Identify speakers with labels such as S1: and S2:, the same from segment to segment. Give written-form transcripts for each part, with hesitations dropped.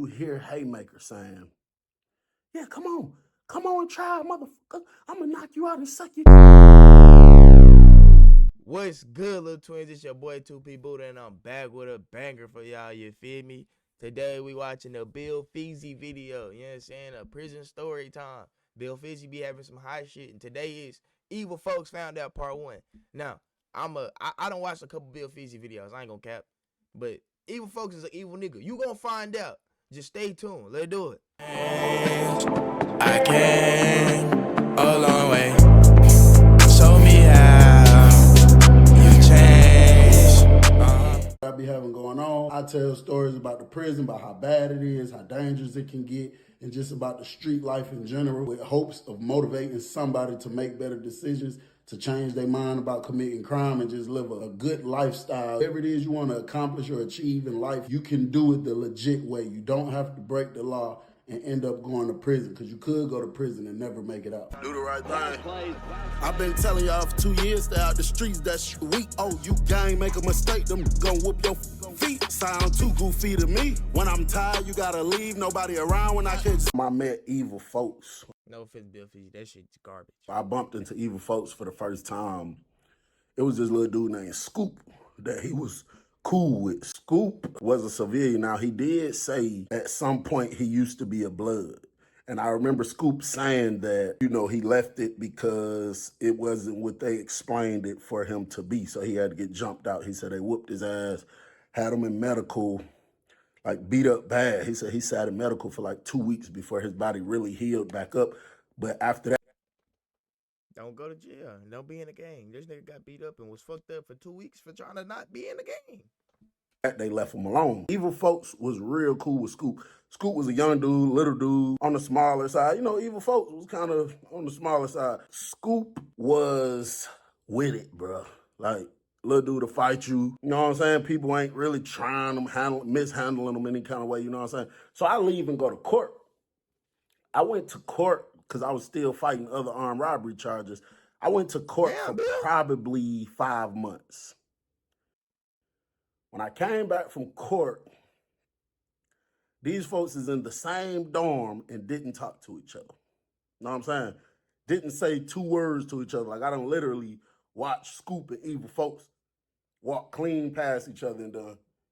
S1: hear Haymaker saying, yeah, come on and try, motherfucker. I'm gonna knock you out and suck your.
S2: What's good, little twins? It's your boy 2P Buddha, and I'm back with a banger for y'all, you feel me? Today we watching the Bill Feasy video, you know what I'm saying? A prison story time. Bill Feasy be having some hot shit, and today is Evil Folks Found Out Part 1. Now, I don't watch a couple Bill Feasy videos, I ain't gonna cap, but Evil Folks is an evil nigga. You gonna find out. Just stay tuned. Let's do it.
S3: I came a long way. Show me how you change.
S1: I be having going on. I tell stories about the prison, about how bad it is, how dangerous it can get, and just about the street life in general, with hopes of motivating somebody to make better decisions, to change their mind about committing crime and just live a good lifestyle. Whatever it is you want to accomplish or achieve in life, you can do it the legit way. You don't have to break the law and end up going to prison, because you could go to prison and never make it out. Do the right thing. I've been telling y'all for 2 years, stay out the streets, that's weak. Oh, you gang, make a mistake, them gon' whoop your feet. Sound too goofy to me. When I'm tired, you gotta leave, nobody around when I catch. I met Evil Folks.
S2: No offense, Bill Feasy, that shit's garbage.
S1: I bumped into Evil Folks for the first time. It was this little dude named Scoop that he was cool with. Scoop was a civilian. Now, he did say at some point he used to be a blood. And I remember Scoop saying that, you know, he left it because it wasn't what they explained it for him to be. So he had to get jumped out. He said they whooped his ass, had him in medical, like beat up bad. He said he sat in medical for like 2 weeks before his body really healed back up. But after that,
S2: Don't go to jail. Don't be in the gang. This nigga got beat up and was fucked up for 2 weeks for trying to not be in the gang.
S1: they left him alone. Evil Folks was real cool with Scoop. Scoop was a young dude, little dude, on the smaller side. You know, Evil Folks was kind of on the smaller side. Scoop was with it, bro. Like, little dude to fight you. You know what I'm saying? People ain't really trying them, mishandling them any kind of way, you know what I'm saying? So I leave and go to court. I went to court because I was still fighting other armed robbery charges. I went to court for probably 5 months. When I came back from court, these folks is in the same dorm and didn't talk to each other. You know what I'm saying? Didn't say 2 words to each other. Like, I don't literally watch Scoop and Evil Folks walk clean past each other and,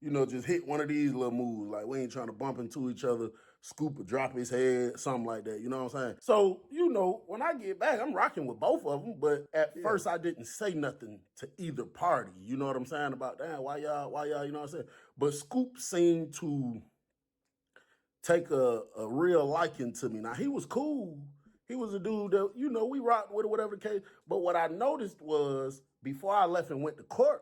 S1: you know, just hit one of these little moves. Like, we ain't trying to bump into each other. Scoop would drop his head, something like that. You know what I'm saying? So, you know, when I get back, I'm rocking with both of them. But at first, I didn't say nothing to either party. You know what I'm saying? About, damn, why y'all, you know what I'm saying? But Scoop seemed to take a real liking to me. Now, he was cool. He was a dude that, you know, we rocked with or whatever the case. But what I noticed was, before I left and went to court,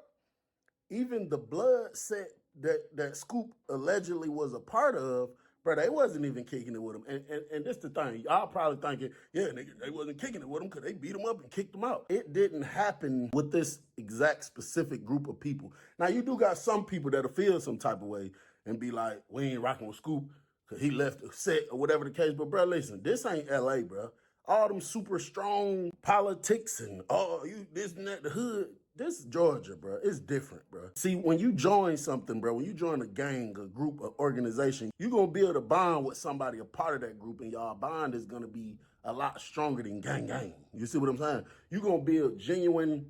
S1: even the blood set that Scoop allegedly was a part of, bro, they wasn't even kicking it with him. And this the thing. Y'all probably thinking, yeah, nigga, they wasn't kicking it with him because they beat him up and kicked him out. It didn't happen with this exact specific group of people. Now, you do got some people that'll feel some type of way and be like, we ain't rocking with Scoop because he left the set or whatever the case. But, bro, listen, this ain't L.A., bro. All them super strong politics and, you this and that, the hood. This is Georgia, bro. It's different, bro. See, when you join something, bro, when you join a gang, a group, an organization, you're going to build a bond with somebody, a part of that group, and y'all bond is going to be a lot stronger than gang. You see what I'm saying? You're going to build genuine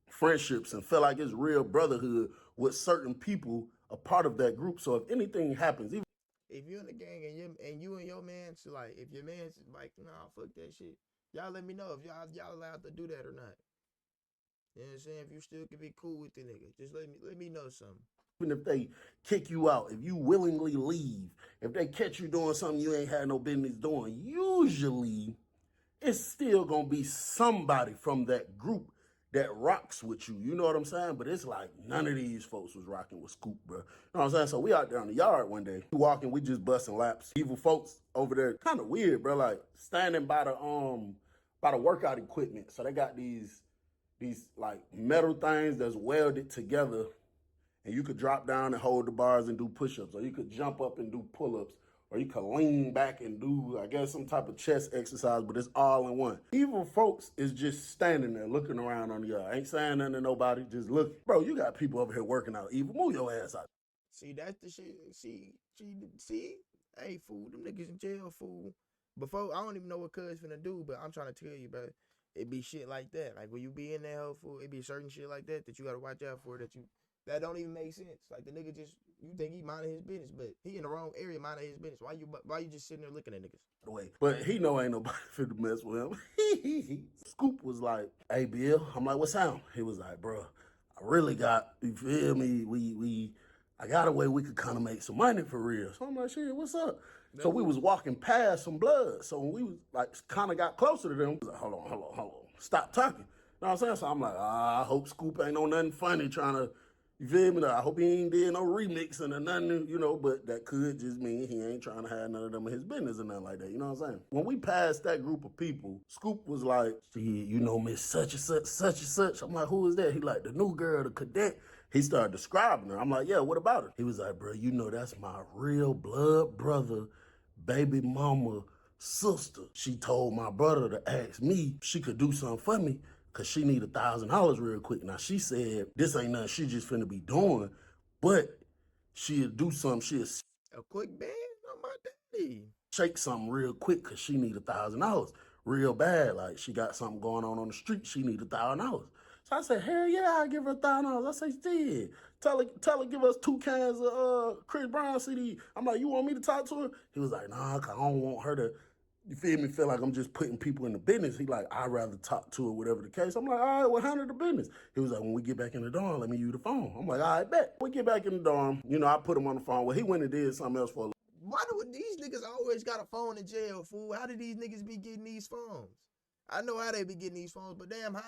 S1: friendships and feel like it's real brotherhood with certain people, a part of that group. So if anything happens, even
S2: if you're in the gang and you and your man's like, if your man's like, nah, fuck that shit, y'all let me know if y'all allowed to do that or not. You know what I'm saying? If you still can be cool with the nigga, just let me know something.
S1: Even if they kick you out, if you willingly leave, if they catch you doing something you ain't had no business doing, usually it's still gonna be somebody from that group that rocks with you. You know what I'm saying? But it's like none of these folks was rocking with Scoop, bro. You know what I'm saying? So we out there in the yard one day, we walking, we just busting laps. Evil folks over there, kind of weird, bro. Like standing by the workout equipment. So they got these like metal things that's welded together, and you could drop down and hold the bars and do push-ups, or you could jump up and do pull-ups, or you could lean back and do, I guess, some type of chest exercise, but it's all in one. Evil folks is just standing there looking around on the yard. Ain't saying nothing to nobody, just looking. Bro, you got people over here working out. Evil, move your ass out.
S2: See, that's the shit. See, hey, fool, them niggas in jail, fool. Before, I don't even know what cuz finna do, but I'm trying to tell you, bro. It be shit like that. Like when you be in there, fool, it be certain shit like that you gotta watch out for that don't even make sense. Like the nigga just, you think he minding his business, but he in the wrong area minding his business. Why you just sitting there looking at niggas?
S1: But he know ain't nobody finna mess with him. Scoop was like, hey, Bill. I'm like, what's up? He was like, bro, I really got, you feel me? I got a way we could kind of make some money for real. So I'm like, shit, what's up? So we was walking past some blood. So when we was like kind of got closer to them, he was like, hold on. Stop talking. You know what I'm saying? So I'm like, I hope Scoop ain't on nothing funny trying to, you feel me? I hope he ain't did no remixing or nothing, you know, but that could just mean he ain't trying to have none of them in his business or nothing like that. You know what I'm saying? When we passed that group of people, Scoop was like, you know, Miss such and such, such and such. I'm like, who is that? He like, the new girl, the cadet. He started describing her. I'm like, yeah, what about her? He was like, bro, you know that's my real blood brother, baby mama, sister. She told my brother to ask me if she could do something for me because she need $1,000 real quick. Now, she said this ain't nothing she just finna be doing, but she'll do something. She'll
S2: A quick band on my daddy.
S1: shake something real quick because she need $1,000 real bad. Like she got something going on the street. She need $1,000. So I said, hell yeah, I'll give her $1,000. I say, did. Tell her, give us 2 cans of Chris Brown CD. I'm like, you want me to talk to her? He was like, nah, cause I don't want her to, you feel me, feel like I'm just putting people in the business. He like, I'd rather talk to her, whatever the case. I'm like, all right, well, handle the business. He was like, when we get back in the dorm, let me use the phone. I'm like, all right, bet. We get back in the dorm. You know, I put him on the phone. Well, he went and did something else for a
S2: Why do these niggas always got a phone in jail, fool? How did these niggas be getting these phones? I know how they be getting these phones, but damn, how?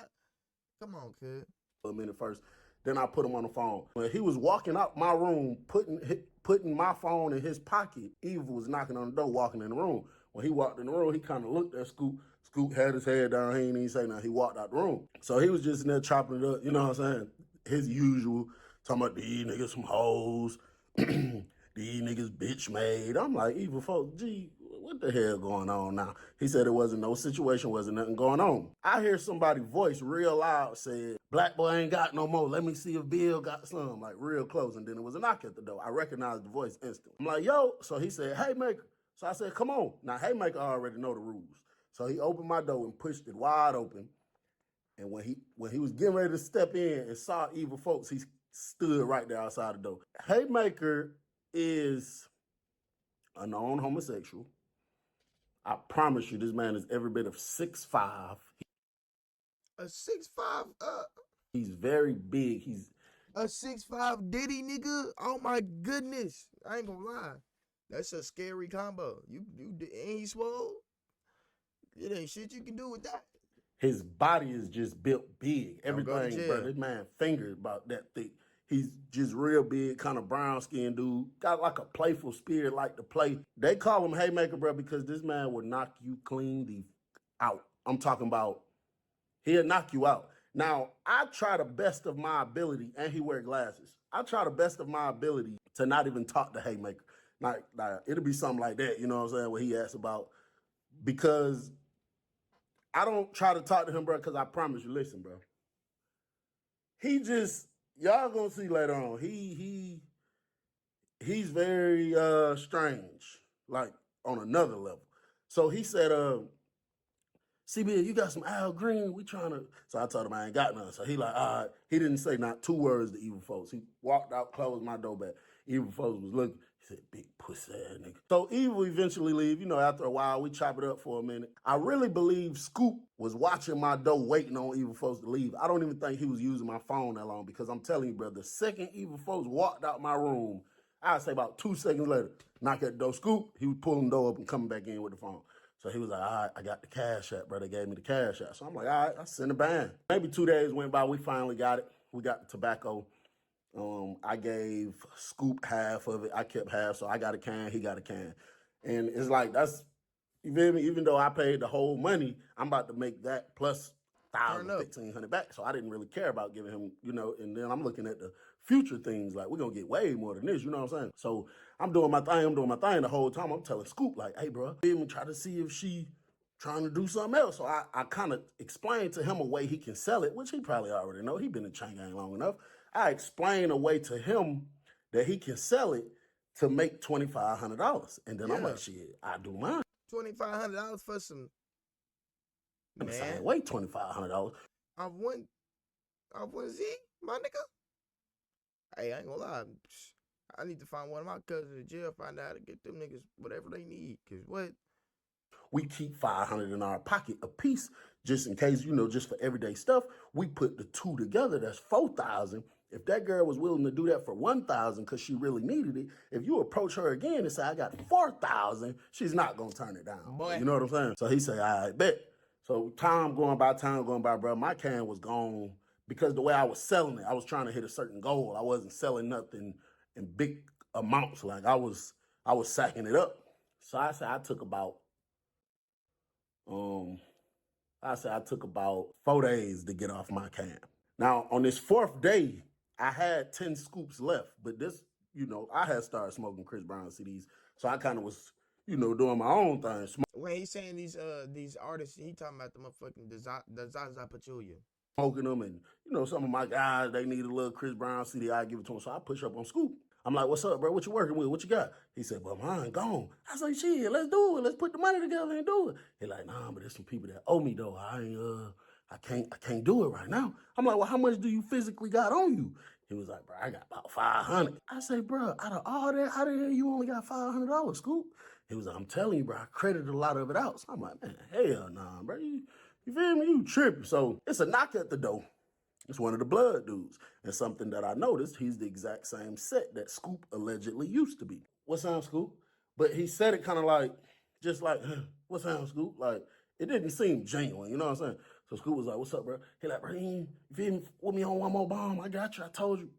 S2: Come on, kid.
S1: A minute first. Then I put him on the phone. When he was walking out my room, putting my phone in his pocket, Eva was knocking on the door, walking in the room. When he walked in the room, he kind of looked at Scoop. Scoop had his head down. He ain't even say nothing. He walked out the room. So he was just in there chopping it up, you know what I'm saying? His usual, talking about these niggas some hoes, these niggas bitch made. I'm like, Eva, folks, gee, what the hell going on now? He said it wasn't no situation, wasn't nothing going on. I hear somebody's voice real loud said, black boy ain't got no more. Let me see if Bill got some, like real close. And then it was a knock at the door. I recognized the voice instantly. I'm like, yo. So he said, hey, Maker. So I said, come on. Now, Haymaker already know the rules. So he opened my door and pushed it wide open. And when he was getting ready to step in and saw Evil Folks, he stood right there outside the door. Haymaker is a known homosexual. I promise you, this man is every bit of 6'5".
S2: A 6'5",
S1: He's very big. He's
S2: a 6'5" Diddy nigga. Oh my goodness, I ain't gonna lie, that's a scary combo. You ain't he swole? It ain't shit you can do with that.
S1: His body is just built big.
S2: Don't go to
S1: Everything,
S2: jail.
S1: bro. This man finger about that thick. He's just real big, kind of brown skinned dude. Got like a playful spirit, like to play. They call him Haymaker, bro, because this man will knock you clean out. I'm talking about he'll knock you out. Now, I try the best of my ability, and he wear glasses. I try the best of my ability to not even talk to Haymaker. Like it'll be something like that, you know what I'm saying, what he asks about. Because I don't try to talk to him, bro, because I promise you, listen, bro. He just, y'all gonna see later on, he's very strange, like on another level. So he said, CB, you got some Al Green? We trying to. So I told him I ain't got none. So he like, all right. He didn't say not 2 words to Evil Folks. He walked out, closed my door back. Evil Folks was looking. He said, big pussy ass nigga. So Evil eventually leave. You know, after a while, we chop it up for a minute. I really believe Scoop was watching my door waiting on Evil Folks to leave. I don't even think he was using my phone that long because I'm telling you, bro, the second Evil Folks walked out my room, I'd say about 2 seconds later, knock at the door. Scoop, he was pulling the door up and coming back in with the phone. So he was like, all right, I got the cash app, bro. They gave me the cash app. So I'm like, all right, I send a band. Maybe 2 days went by. We finally got it. We got the tobacco. I gave Scoop half of it. I kept half. So I got a can. He got a can. And it's like, that's, you feel me? Even though I paid the whole money, I'm about to make that plus 1,000, 1,500 back. So I didn't really care about giving him, you know, and then I'm looking at the future things. Like, we're going to get way more than this, you know what I'm saying? So I'm doing my thing the whole time. I'm telling Scoop, like, hey, bro, even try to see if she trying to do something else. So I kind of explained to him a way he can sell it, which he probably already know. He been in chain gang long enough. I explained a way to him that he can sell it to make $2,500. And then I'm
S2: Yeah.
S1: like, shit, I do mine
S2: $2,500 for some,
S1: the same
S2: man.
S1: way, $2,500.
S2: Off one Z, my nigga. Hey, I ain't gonna lie. I need to find one of my cousins in jail, find out how to get them niggas whatever they need. Cause what?
S1: We keep $500 in our pocket a piece, just in case, just for everyday stuff. We put the two together, that's $4,000. If that girl was willing to do that for $1,000 because she really needed it, if you approach her again and say, I got $4,000, she's not gonna turn it down.
S2: Boy.
S1: You know what I'm saying? So he say, I bet. So time going by, bro, my can was gone because the way I was selling it, I was trying to hit a certain goal. I wasn't selling nothing in big amounts. Like I was sacking it up. So I said I took about 4 days to get off my can. Now, on this fourth day, I had 10 scoops left, but this, I had started smoking Chris Brown CDs, so I kind of was, doing my own thing.
S2: When he's saying these artists, he talking about the motherfucking Zaza Pachulia.
S1: Smoking them, and, some of my guys, they need a little Chris Brown CD, I give it to them, so I push up on Scoop. I'm like, what's up, bro? What you working with? What you got? He said, well, mine gone. I say, shit, let's do it. Let's put the money together and do it. He like, nah, but there's some people that owe me though. I can't do it right now. I'm like, well, how much do you physically got on you? He was like, bro, I got about 500. I say, bro, out of all that, how the hell you only got $500, Scoop? He was like, I'm telling you, bro, I credited a lot of it out. So I'm like, man, hell nah, bro. You feel me? You tripping. So it's a knock at the door. It's one of the blood dudes. And something that I noticed, he's the exact same set that Scoop allegedly used to be. What's up, Scoop? But he said it kind of like, just like, what's up, Scoop? Like, it didn't seem genuine, you know what I'm saying? So Scoop was like, what's up, bro? He like, bro, you feel me? With me on one more bomb? I got you. I told you,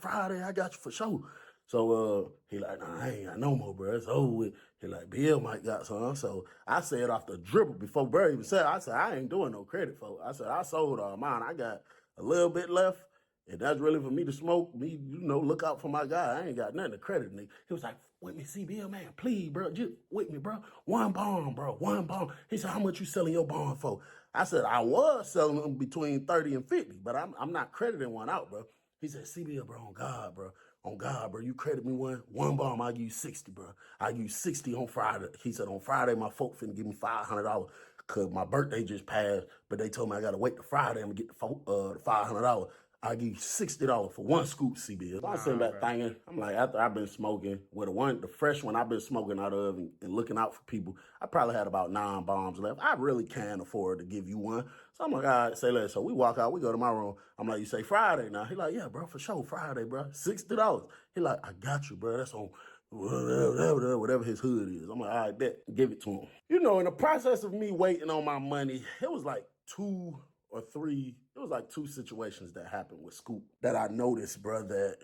S1: Friday, I got you for sure. So he like, nah, I ain't got no more, bro. It's over with. He like, Bill might got some. So I said off the dribble before Barry even said, I said, I ain't doing no credit for it. I said, I sold all mine. I got a little bit left, and that's really for me to smoke. Me, look out for my guy. I ain't got nothing to credit me. He was like, with me, CBL, man, please, bro, just with me, bro. One bomb, bro, one bomb. He said, how much you selling your bomb for? I said, I was selling them between 30 and 50, but I'm not crediting one out, bro. He said, CBL, bro, on God, bro. On God, bro, you credit me one bomb, I'll give you 60, bro. I'll give you 60 on Friday. He said, on Friday, my folk finna give me $500 because my birthday just passed, but they told me I got to wait till Friday and get the $500. I'll give you $60 for one scoop, CBS. So I'm sitting back thinking, I'm like, after I've been smoking, with the fresh one I've been smoking out of and looking out for people, I probably had about 9 bombs left. I really can't afford to give you one. So I'm like, all right, say less. So we walk out, we go to my room. I'm like, you say Friday now? He like, yeah, bro, for sure, Friday, bro. $60. He like, I got you, bro. That's on whatever his hood is. I'm like, all right, bet, give it to him. In the process of me waiting on my money, it was like 2 or 3, it was like 2 situations that happened with Scoop that I noticed, bro, that,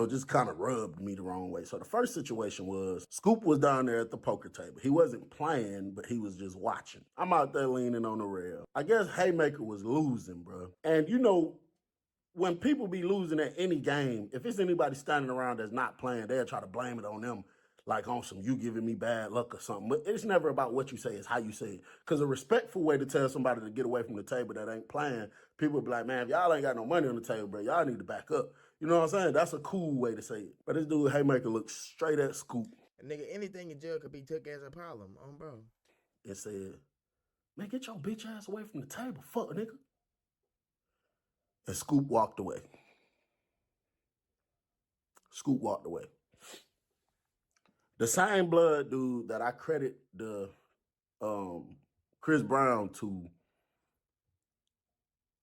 S1: just kind of rubbed me the wrong way. So the first situation was Scoop was down there at the poker table. He wasn't playing, but he was just watching. I'm out there leaning on the rail. I guess Haymaker was losing, bro. And when people be losing at any game, if it's anybody standing around that's not playing, they'll try to blame it on them, like on some you giving me bad luck or something. But it's never about what you say, it's how you say it. Because a respectful way to tell somebody to get away from the table that ain't playing, people be like, man, if y'all ain't got no money on the table, bro, y'all need to back up. You know what I'm saying? That's a cool way to say it. But this dude, Haymaker, looked straight at Scoop.
S2: Nigga, anything in jail could be took as a problem, bro.
S1: And said, man, get your bitch ass away from the table, fuck, nigga. And Scoop walked away. Scoop walked away. The same blood dude that I credit the Chris Brown to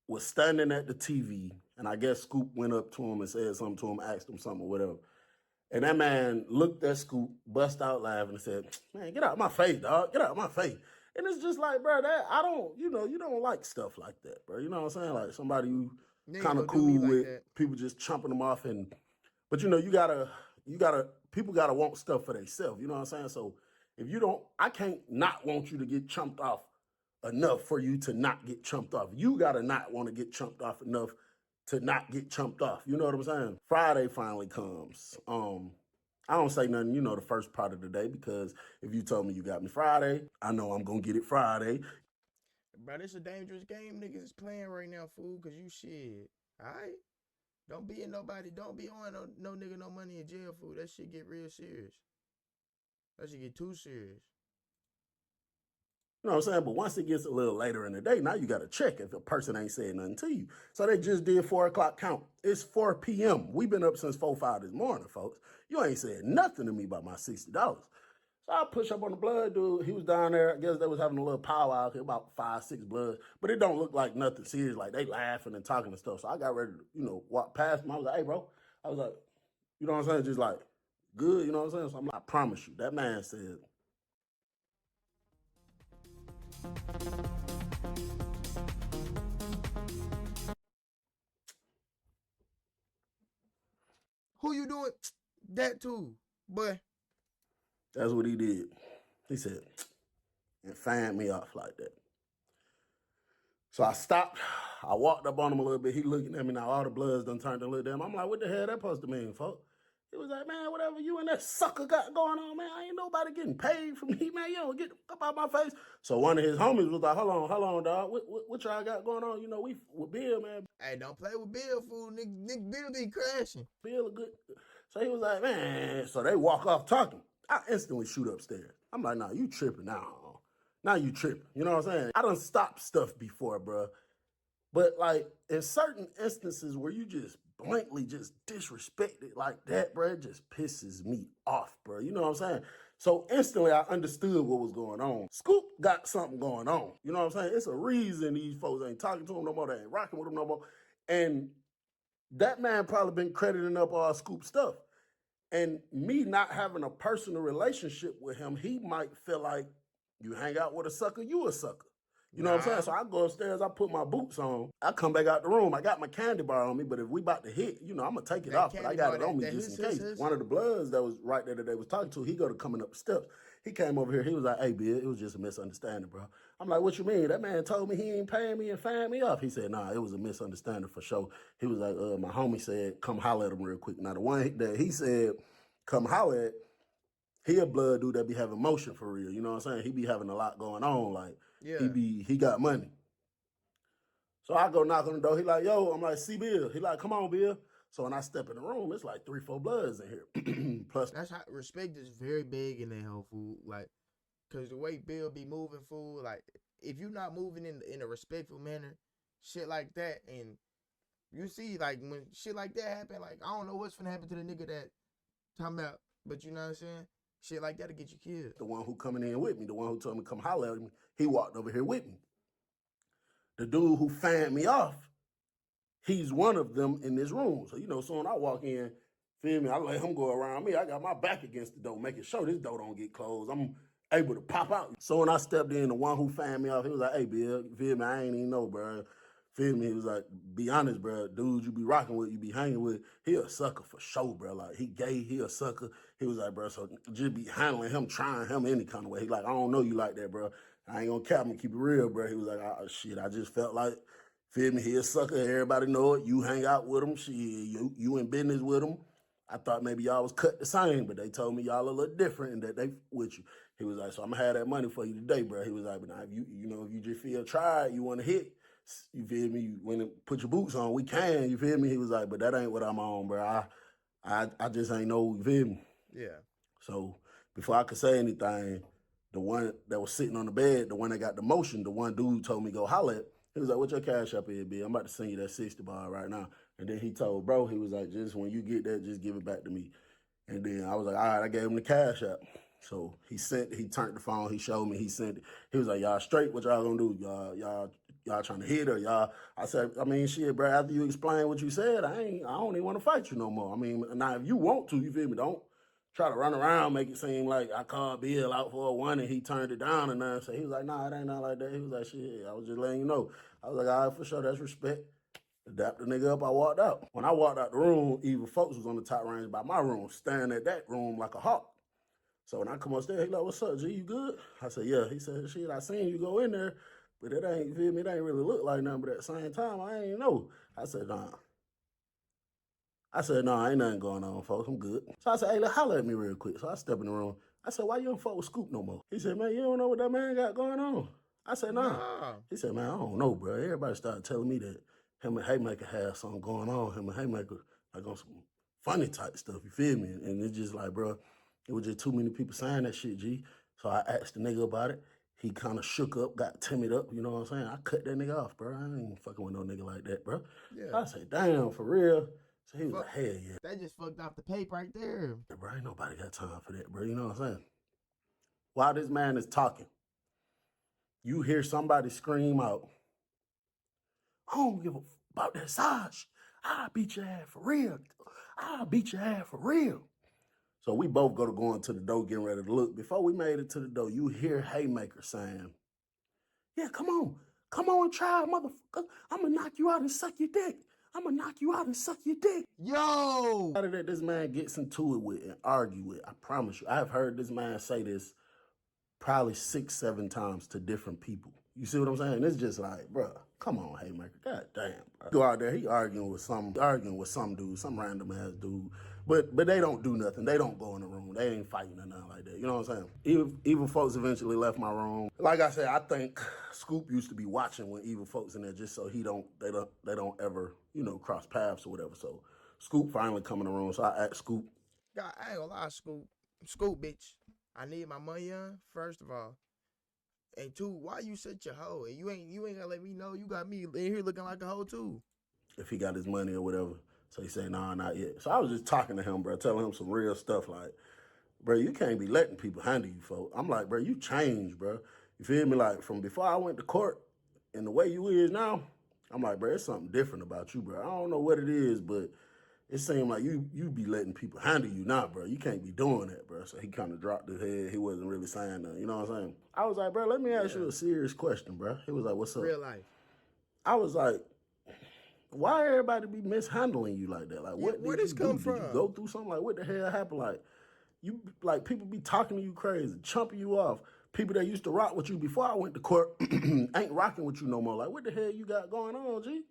S1: was standing at the TV, and I guess Scoop went up to him and said something to him, asked him something or whatever. And that man looked at Scoop, bust out laughing and said, man, get out of my face, dog. Get out of my face. And it's just like, bro, that I don't, you don't like stuff like that, bro. You know what I'm saying? Like somebody you kind of cool with, people just chomping them off. But people gotta want stuff for themselves. You know what I'm saying? So if you don't, I can't not want you to get chumped off enough for you to not get chumped off. You gotta not want to get chumped off enough to not get chumped off. You know what I'm saying? Friday finally comes. I don't say nothing, the first part of the day, because if you told me you got me Friday, I know I'm gonna get it Friday.
S2: Bro, this a dangerous game niggas is playing right now, fool, because you shit. All right? Don't be owing no nigga no money in jail food. That shit get real serious. That shit get too serious.
S1: You know what I'm saying? But once it gets a little later in the day, now you got to check if a person ain't saying nothing to you. So they just did 4 o'clock count. It's 4 p.m. We've been up since 4, 5 this morning, folks. You ain't said nothing to me about my $60. So I push up on the blood dude. He was down there. I guess they was having a little powwow, about 5, 6 bloods. But it don't look like nothing serious. Like they laughing and talking and stuff. So I got ready to, walk past him. I was like, hey, bro. I was like, you know what I'm saying? Just like, good, you know what I'm saying? So I'm like, I promise you. That man said,
S2: who you doing that to, boy?
S1: that's what he did. He said, and fanned me off like that. So I stopped. I walked up on him a little bit. He looking at me now. All the bloods done turned to look at him. I'm like, what the hell that supposed to mean, folks? He was like, man, whatever you and that sucker got going on, man, ain't nobody getting paid from me, man. You don't get up out my face. So one of his homies was like, hold on, dog. What y'all got going on? We with Bill, man.
S2: Hey, don't play with Bill, fool. Nigga Bill be crashing.
S1: Bill a good. So he was like, man. So they walk off talking. I instantly shoot upstairs. I'm like, nah, you tripping now. Now you tripping. You know what I'm saying? I done stopped stuff before, bro. But like in certain instances where you just blankly just disrespect it like that, bro, it just pisses me off, bro. You know what I'm saying? So instantly I understood what was going on. Scoop got something going on. You know what I'm saying? It's a reason these folks ain't talking to him no more. They ain't rocking with him no more. And that man probably been crediting up all Scoop stuff. And me not having a personal relationship with him, he might feel like you hang out with a sucker, you a sucker. You know what I'm saying? So I go upstairs, I put my boots on, I come back out the room, I got my candy bar on me, but if we about to hit, I'm going to take it off, but I got it on me just in case. One of the bloods that was right there that they was talking to, he go to coming up the steps. He came over here, he was like, hey, Bill, it was just a misunderstanding, bro. I'm like, what you mean? That man told me he ain't paying me and fanned me off. He said, nah, it was a misunderstanding for sure. He was like, my homie said, come holler at him real quick. Now, the one that he said, come holler at, he a blood dude that be having motion for real. You know what I'm saying? He be having a lot going on. Like, he got money. So I go knock on the door. He like, yo, I'm like, see Bill. He like, come on, Bill. So when I step in the room, it's like 3, 4 bloods in here. Plus,
S2: that's how respect is very big in that whole fool. Like, cause the way Bill be moving, fool. Like, if you not moving in a respectful manner, shit like that, and you see, like when shit like that happen, like I don't know what's gonna happen to the nigga that talking about, but you know what I'm saying? Shit like that'll get you killed.
S1: The one who coming in with me, the one who told me come holler at me, he walked over here with me. The dude who fanned me off, he's one of them in this room. So, soon I walk in, feel me, I let him go around me. I got my back against the door, making sure this door don't get closed. I'm able to pop out. So when I stepped in, the one who fanned me off, he was like, hey, Bill, feel me, I ain't even know, bro. Feel me? He was like, be honest, bro. Dudes you be rocking with, you be hanging with, he a sucker for sure, bro. Like, he gay, he a sucker. He was like, bro, so just be handling him, trying him any kind of way. He like, I don't know you like that, bro. I ain't gonna cap him, keep it real, bro. He was like, oh, shit, I just felt like, feel me, he a sucker. Everybody know it. You hang out with him. Shit, you in business with him. I thought maybe y'all was cut the same, but they told me y'all a little different and that they with you. He was like, so I'm gonna have that money for you today, bro. He was like, but now if you just feel tried, you want to hit, you feel me? You want to put your boots on, we can, you feel me? He was like, but that ain't what I'm on, bro. I just ain't know, you feel me?
S2: Yeah.
S1: So before I could say anything, the one that was sitting on the bed, the one that got the motion, the one dude told me go holler at. He was like, what your cash up is, B? I'm about to send you that 60 bar right now. And then he told bro, he was like, just when you get that, just give it back to me. And then I was like, all right, I gave him the cash app. So he turned the phone, he showed me, he sent it. He was like, y'all straight, what y'all gonna do? Y'all trying to hit her, y'all? I said, I mean, shit, bro, after you explain what you said, I don't even want to fight you no more. I mean, now if you want to, you feel me, don't try to run around, make it seem like I called Bill out for a one and he turned it down and nothing. So he was like, nah, it ain't not like that. He was like, shit, I was just letting you know. I was like, all right, for sure, that's respect. Dap the nigga up, I walked out. When I walked out the room, even folks was on the top range by my room, staring at that room like a hawk. So when I come upstairs, he like, what's up, G, you good? I said, yeah. He said, shit, I seen you go in there, but it ain't, feel me, it ain't really look like nothing, but at the same time, I ain't know. I said, nah, ain't nothing going on, folks, I'm good. So I said, hey, look, holler at me real quick. So I step in the room. I said, why you don't fuck with Scoop no more? He said, man, you don't know what that man got going on? I said, nah. He said, man, I don't know, bro. Everybody started telling me that him and Haymaker had something going on. Him and Haymaker, like on some funny type stuff, you feel me? And it's just like, bro, it was just too many people saying that shit, G. So I asked the nigga about it. He kind of shook up, got timid up, you know what I'm saying? I cut that nigga off, bro. I ain't fucking with no nigga like that, bro.
S2: Yeah.
S1: I said, damn, for real? So he was
S2: Fuck.
S1: like, hell yeah.
S2: That just fucked off the paper right there.
S1: Yeah, bro, ain't nobody got time for that, bro. You know what I'm saying? While this man is talking, you hear somebody scream out, I don't give a about that Saj. I'll beat your ass for real. I'll beat your ass for real. So we both go into the door, getting ready to look. Before we made it to the door, you hear Haymaker saying, yeah, come on and try, motherfucker. I'm gonna knock you out and suck your dick. I'm gonna knock you out and suck your dick.
S2: Yo!
S1: Out of that, this man gets into it with and argue with. I promise you, I've heard this man say this probably 6, 7 times to different people. You see what I'm saying? It's just like, bro, come on, Haymaker. God damn, bro. Go out there, he arguing with some dude, some random ass dude. But they don't do nothing. They don't go in the room. They ain't fighting or nothing like that. You know what I'm saying? Evil folks eventually left my room. Like I said, I think Scoop used to be watching when evil folks in there just so they don't ever, cross paths or whatever. So Scoop finally come in the room. So I asked Scoop.
S2: God, I ain't gonna lie, Scoop, bitch. I need my money on, first of all. And 2, why you such a hoe? And you ain't gonna let me know you got me in here looking like a hoe too.
S1: If he got his money or whatever. So he said, nah, not yet. So I was just talking to him, bro, telling him some real stuff like, bro, you can't be letting people handle you, folks. I'm like, bro, you changed, bro. You feel me? Like, from before I went to court and the way you is now, I'm like, bro, it's something different about you, bro. I don't know what it is, but it seemed like you be letting people handle you now, bro. You can't be doing that, bro. So he kind of dropped his head. He wasn't really saying nothing. You know what I'm saying? I was like, bro, let me ask you a serious question, bro. He was like, what's up?
S2: Real life.
S1: I was like, why everybody be mishandling you like that? Like, what
S2: where
S1: did
S2: this
S1: you
S2: come
S1: do?
S2: from?
S1: Did you go through something? Like, what the hell happened? Like, people be talking to you crazy, chumping you off. People that used to rock with you before I went to court ain't rocking with you no more. Like, what the hell you got going on, G?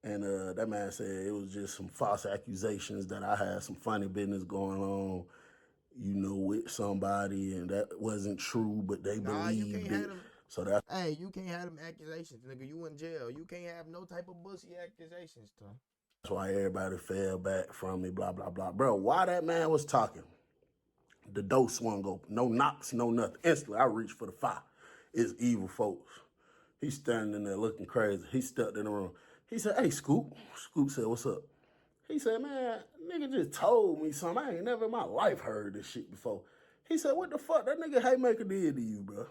S1: And that man said it was just some false accusations that I had some funny business going on, with somebody, and that wasn't true, but they believed it. So that's
S2: hey, you can't have them accusations, nigga. You in jail. You can't have no type of bullshit accusations, Tom.
S1: That's why everybody fell back from me, blah, blah, blah. Bro, while that man was talking, the door swung open. No knocks, no nothing. Instantly, I reached for the fire. It's evil folks. He's standing in there looking crazy. He stepped in the room. He said, hey, Scoop. Scoop said, what's up? He said, man, nigga just told me something. I ain't never in my life heard this shit before. He said, what the fuck that nigga Haymaker did to you, bro?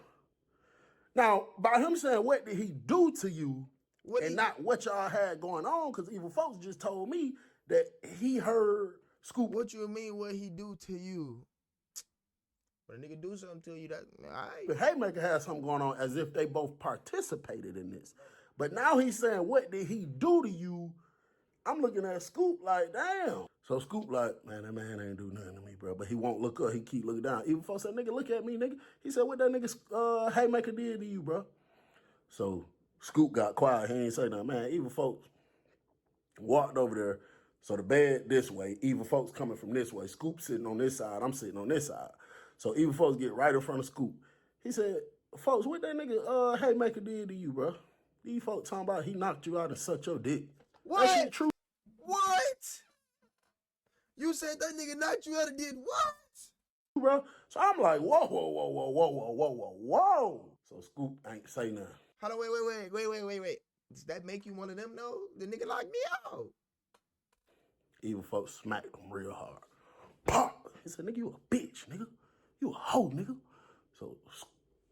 S1: Now, by him saying, what did he do to you, not what y'all had going on, because evil folks just told me that he heard Scoop.
S2: What you mean what he do to you? When a nigga do something to you, that, all right.
S1: The Haymaker had something going on as if they both participated in this. But now he's saying, what did he do to you? I'm looking at Scoop like, damn. So Scoop like, man, that man ain't do nothing to me, bro. But he won't look up. He keep looking down. Even folks said, nigga, look at me, nigga. He said, what that nigga Haymaker did to you, bro? So Scoop got quiet. He ain't say nothing. Man, evil folks walked over there. So the bed this way. Evil folks coming from this way. Scoop sitting on this side. I'm sitting on this side. So evil folks get right in front of Scoop. He said, folks, what that nigga Haymaker did to you, bro? These folks talking about he knocked you out and sucked your dick.
S2: What?
S1: That shit true.
S2: What? You said that nigga knocked you out and did what?
S1: Bro. So I'm like, whoa. So Scoop ain't say nothing.
S2: Hold on, wait. Does that make you one of them, though? The nigga locked me out.
S1: Evil folks smacked him real hard. Pop! He said, nigga, you a bitch, nigga. You a hoe, nigga. So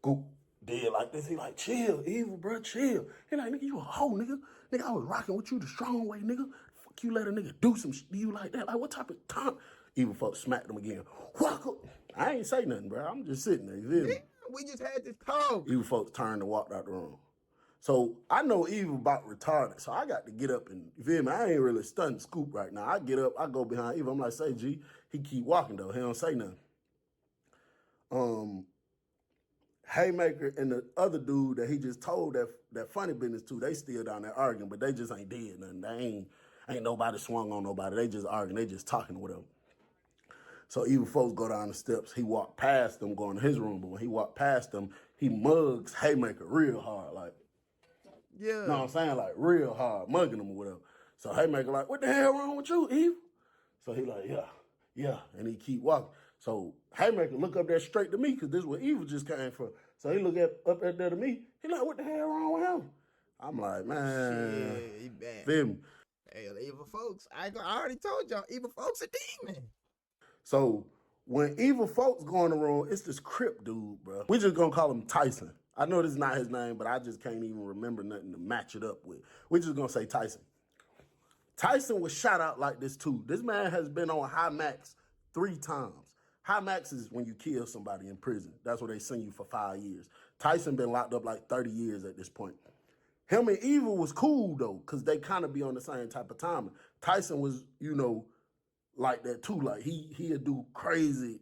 S1: Scoop did like this. He like, chill, evil, bro, chill. He like, nigga, you a hoe, nigga. Nigga, I was rocking with you the strong way, nigga. Fuck you, let a nigga do some shit to you like that. Like, what type of time? Evil folks smacked him again. Walk up. I ain't say nothing, bro. I'm just sitting there, you feel me?
S2: We just had this talk.
S1: Evil folks turned and walked out the room. So I know Evil about retarded, so I got to get up and, you feel me? I ain't really stunning Scoop right now. I get up, I go behind Evil. I'm like, say, G. He keep walking, though. He don't say nothing. Haymaker and the other dude that he just told that funny business to, they still down there arguing, but they just ain't did nothing. They ain't nobody swung on nobody. They just arguing. They just talking with them. So evil folks go down the steps. He walked past them going to his room, but when he walked past them, he mugs Haymaker real hard, like,
S2: Yeah.
S1: Know what I'm saying? Like real hard, mugging him or whatever. So Haymaker like, what the hell wrong with you, Eve? So he like, yeah. And he keep walking. So Haymaker look up there straight to me, because this is where Eva just came from. So he look up there to me. He like, what the hell wrong with him? I'm like, man,
S2: Shit, he bad.
S1: feel me?
S2: Hey, evil folks. I already told y'all, evil folks a demon.
S1: So when evil folks go in the room, it's this Crip dude, bro. We just gonna call him Tyson. I know this is not his name, but I just can't even remember nothing to match it up with. We just gonna say Tyson. Tyson was shot out like this too. This man has been on high max 3 times. High max is when you kill somebody in prison. That's where they send you for 5 years. Tyson been locked up like 30 years at this point. Him and Evil was cool though, because they kind of be on the same type of timing. Tyson was, like that too. Like he'd do crazy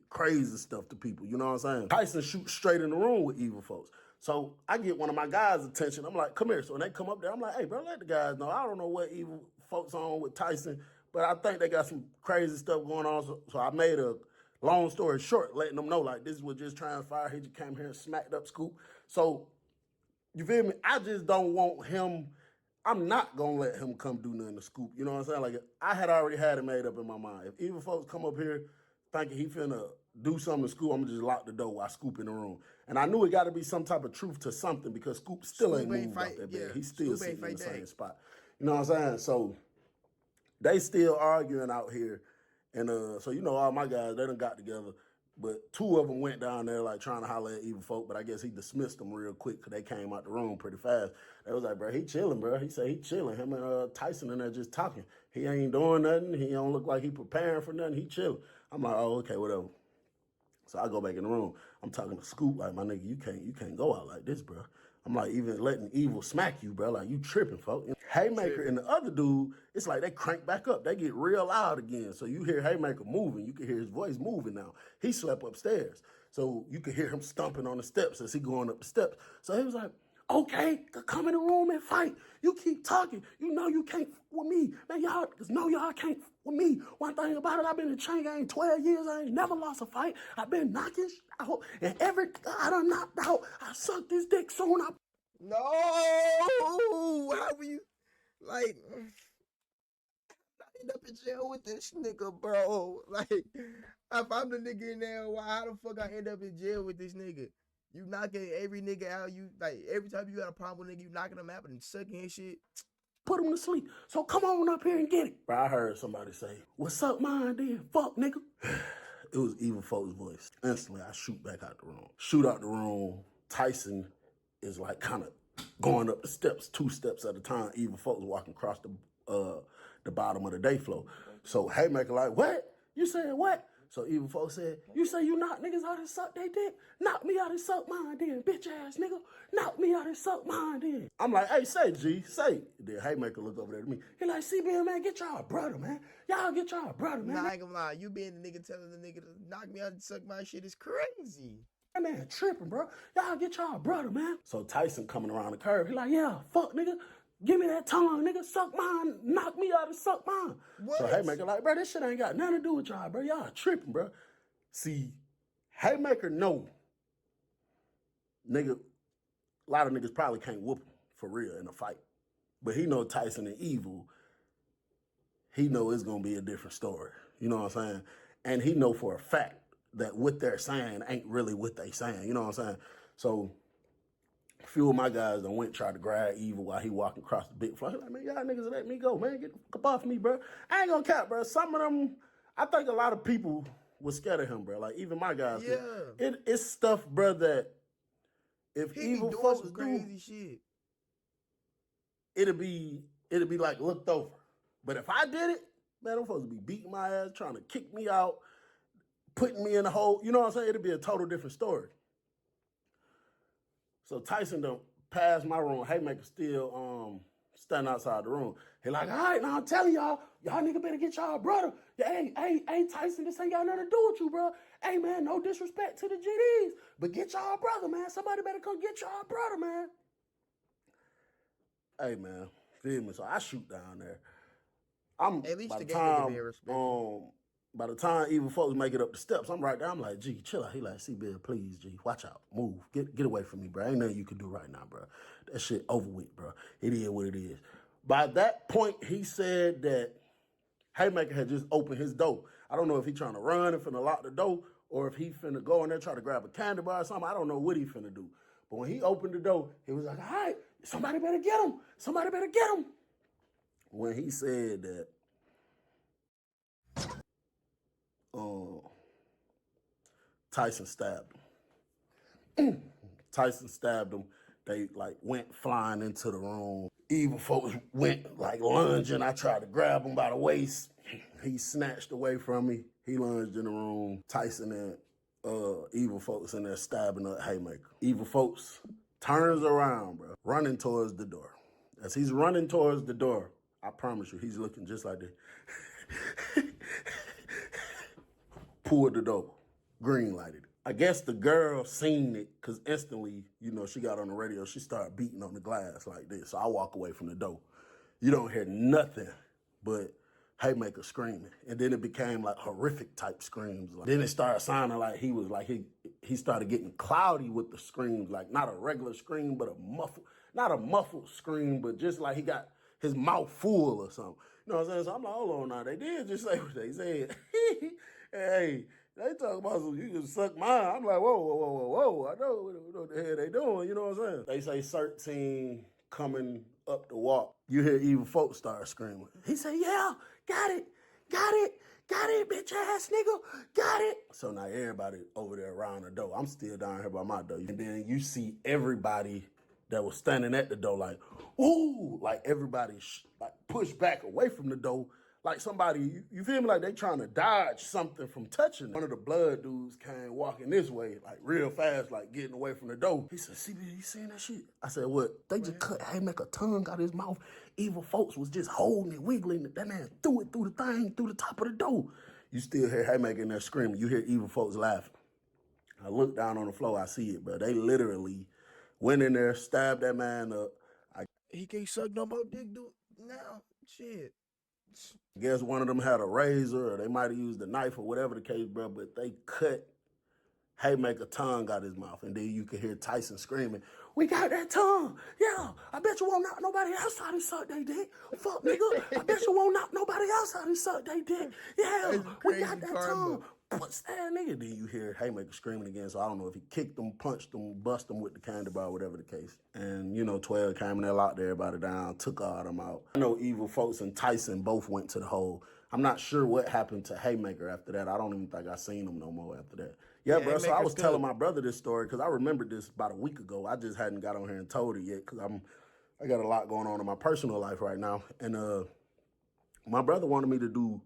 S1: stuff to people. You know what I'm saying? Tyson shoots straight in the room with evil folks. So I get one of my guys' attention. I'm like, come here. So when they come up there, I'm like, hey, bro, let the guys know. I don't know what evil folks on with Tyson, but I think they got some crazy stuff going on. So I made a long story short, letting them know, like, this was just transpired. He just came here and smacked up Scoop. So, you feel me? I just don't want him. I'm not gonna let him come do nothing to Scoop. You know what I'm saying? Like, I had already had it made up in my mind. If evil folks come up here thinking he finna do something to Scoop, I'm gonna just lock the door while Scoop in the room. And I knew it got to be some type of truth to something, because Scoop still ain't moved out that bed. He's still sitting in the same spot. You know what I'm saying? So they still arguing out here. And so, all my guys, they done got together. But 2 of them went down there, like, trying to holler at evil folk. But I guess he dismissed them real quick, because they came out the room pretty fast. They was like, bro, he chilling, bro. He said he chilling. Him and Tyson in there just talking. He ain't doing nothing. He don't look like he preparing for nothing. He chilling. I'm like, oh, okay, whatever. So I go back in the room. I'm talking to Scoop, like, my nigga, you can't go out like this, bro. I'm like, even letting evil smack you, bro. Like, you tripping, folks. Haymaker and the other dude, it's like they crank back up. They get real loud again. So you hear Haymaker moving. You can hear his voice moving now. He slept upstairs. So you could hear him stomping on the steps as he going up the steps. So he was like, okay, come in the room and fight. You keep talking. You know you can't with me. Man, y'all can't with me. One thing about it, I've been in the chain gang 12 years. I ain't never lost a fight. I've been knocking out. And every I done knocked out, I sucked this dick soon.
S2: No, how will you, like, I end up in jail with this nigga, bro? Like, if I'm the nigga in there, how the fuck I end up in jail with this nigga? You knocking every nigga out, you, like, every time you got a problem with nigga, you knocking them out and sucking his shit.
S1: Put him to sleep. So come on up here and get it. Bro, I heard somebody say, what's up, mine then? Fuck, nigga. It was evil folks' voice. Instantly, I shoot back out the room. Shoot out the room. Tyson is like kind of going up the steps, 2 steps at a time. Evil folks walking across the bottom of the day floor. So Haymaker like, what? You said what? So evil folks said, you say you knock niggas out and suck they dick? Knock me out and suck mine then, bitch ass nigga. Knock me out and suck mine then. I'm like, hey, say G, say. Then Haymaker look over there to me. He like, CBM, man, get y'all brother, man. Y'all get y'all brother, man.
S2: Nah, I ain't gonna lie. You being the nigga telling the nigga to knock me out and suck my shit is crazy.
S1: That man tripping, bro. Y'all get y'all brother, man. So Tyson coming around the curve. He like, yeah, fuck, nigga. Give me that tongue, nigga. Suck mine. Knock me out and suck mine. What? So Haymaker like, bro, this shit ain't got nothing to do with y'all, bro. Y'all tripping, bro. See, Haymaker know, nigga, a lot of niggas probably can't whoop him for real in a fight. But he know Tyson and Evil, he know it's going to be a different story. You know what I'm saying? And he know for a fact that what they're saying ain't really what they saying. You know what I'm saying? So a few of my guys done went tried to grab Evil while he walking across the big floor. He like, man, y'all niggas let me go, man. Get the fuck off me, bro. I ain't gonna cap, bro. Some of them, I think a lot of people was scared of him, bro. Like, even my guys.
S2: Yeah.
S1: It's stuff, bro, that if
S2: He
S1: evil
S2: be doing
S1: folks
S2: some
S1: do,
S2: crazy shit.
S1: it'll be like looked over. But if I did it, man, them folks would be beating my ass, trying to kick me out, putting me in a hole. You know what I'm saying? It'd be a total different story. So Tyson done passed my room. Haymaker still standing outside the room. He like, all right, now I'm telling y'all nigga better get y'all brother. Hey, Tyson, this ain't got nothing to do with you, bro. Hey, man, no disrespect to the GDs, but get y'all brother, man. Somebody better come get y'all brother, man. Hey, man, feel me? So I shoot down there.
S2: At least
S1: by
S2: the
S1: the
S2: game nigga
S1: time
S2: being respectful.
S1: by the time evil folks make it up the steps, I'm right there. I'm like, G, chill out. He like, C-Bill, please, G, watch out. Move. Get away from me, bro. Ain't nothing you can do right now, bro. That shit over with, bro. It is what it is. By that point, he said that Haymaker had just opened his door. I don't know if he trying to run and finna lock the door or if he finna go in there try to grab a candy bar or something. I don't know what he finna do. But when he opened the door, he was like, all right, somebody better get him. Somebody better get him. When he said that, Tyson stabbed him. Tyson stabbed him. They like went flying into the room. Evil folks went like lunging. I tried to grab him by the waist. He snatched away from me. He lunged in the room. Tyson and evil folks in there stabbing up Haymaker. Evil folks turns around, bro, running towards the door. As he's running towards the door, I promise you, he's looking just like this. Pulled the door, green lighted it. I guess the girl seen it because instantly, you know, she got on the radio. She started beating on the glass like this. So I walk away from the door. You don't hear nothing but Haymaker screaming. And then it became like horrific type screams. Then it started sounding like he was like, he started getting cloudy with the screams, like not a regular scream, but not a muffled scream, but just like he got his mouth full or something. You know what I'm saying? So I'm like, hold on now. They did just say what they said. Hey, they talk about some, you just suck mine. I'm like, whoa. I know what the hell they doing, you know what I'm saying? They say 13 coming up the walk. You hear evil folks start screaming. He said, yeah, got it, bitch ass nigga, got it. So now everybody over there around the door. I'm still down here by my door. And then you see everybody that was standing at the door like, ooh, like everybody like pushed back away from the door. Like somebody, you feel me? Like they trying to dodge something from touching them. One of the blood dudes came walking this way, like real fast, like getting away from the door. He said, CB, you seen that shit? I said, what? They just cut Haymaker tongue out of his mouth. Evil folks was just holding it, wiggling it. That man threw it through the thing, through the top of the door. You still hear Haymaker in there screaming. You hear evil folks laughing. I look down on the floor, I see it, bro. They literally went in there, stabbed that man up.
S2: He can't suck no more dick, dude. Now, shit.
S1: I guess one of them had a razor or they might have used a knife or whatever the case, bro, but they cut Haymaker tongue out his mouth. And then you could hear Tyson screaming, we got that tongue. Yeah, I bet you won't knock nobody else out and suck they dick. Fuck, nigga. I bet you won't knock nobody else out and suck they dick. Yeah, we got that tongue. Punch that nigga. Then you hear Haymaker screaming again. So I don't know if he kicked him, punched him, bust him with the candy bar, whatever the case. And, you know, 12 came in there, locked everybody down, took all them out. I know evil folks and Tyson both went to the hole. I'm not sure what happened to Haymaker after that. I don't even think I seen him no more after that. Yeah, bro, so I was telling my brother this story because I remembered this about a week ago. I just hadn't got on here and told it yet because I got a lot going on in my personal life right now. And my brother wanted me to do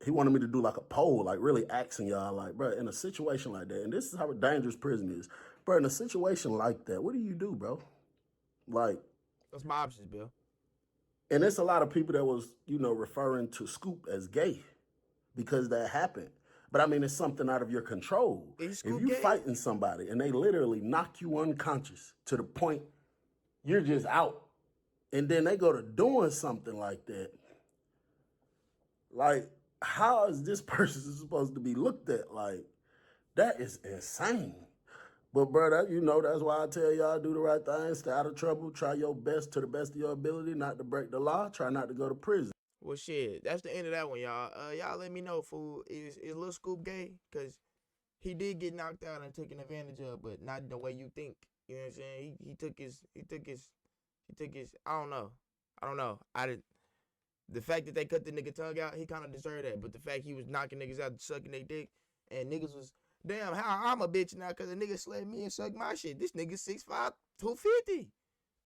S1: he wanted me to do like a poll, like really asking y'all, like, bro, in a situation like that, and this is how dangerous prison is, bro, in a situation like that, what do you do, bro? Like,
S2: that's my options, Bill.
S1: And there's a lot of people that was, you know, referring to Scoop as gay because that happened. But I mean, it's something out of your control. If you fighting somebody and they literally knock you unconscious to the point you're just out, and then they go to doing something like that, like, how is this person supposed to be looked at? Like, that is insane. But, brother, you know, that's why I tell y'all, do the right thing, stay out of trouble, try your best to the best of your ability, not to break the law, try not to go to prison.
S2: Well, shit, that's the end of that one, y'all. Y'all let me know, fool, is Lil Scoop gay? Because he did get knocked out and taken advantage of, but not the way you think. You know what I'm saying? He took his, I don't know. The fact that they cut the nigga tongue out, he kind of deserved that. But the fact he was knocking niggas out, sucking their dick, and niggas was, damn, how I'm a bitch now because a nigga slayed me and sucked my shit. This nigga 6'5", 250.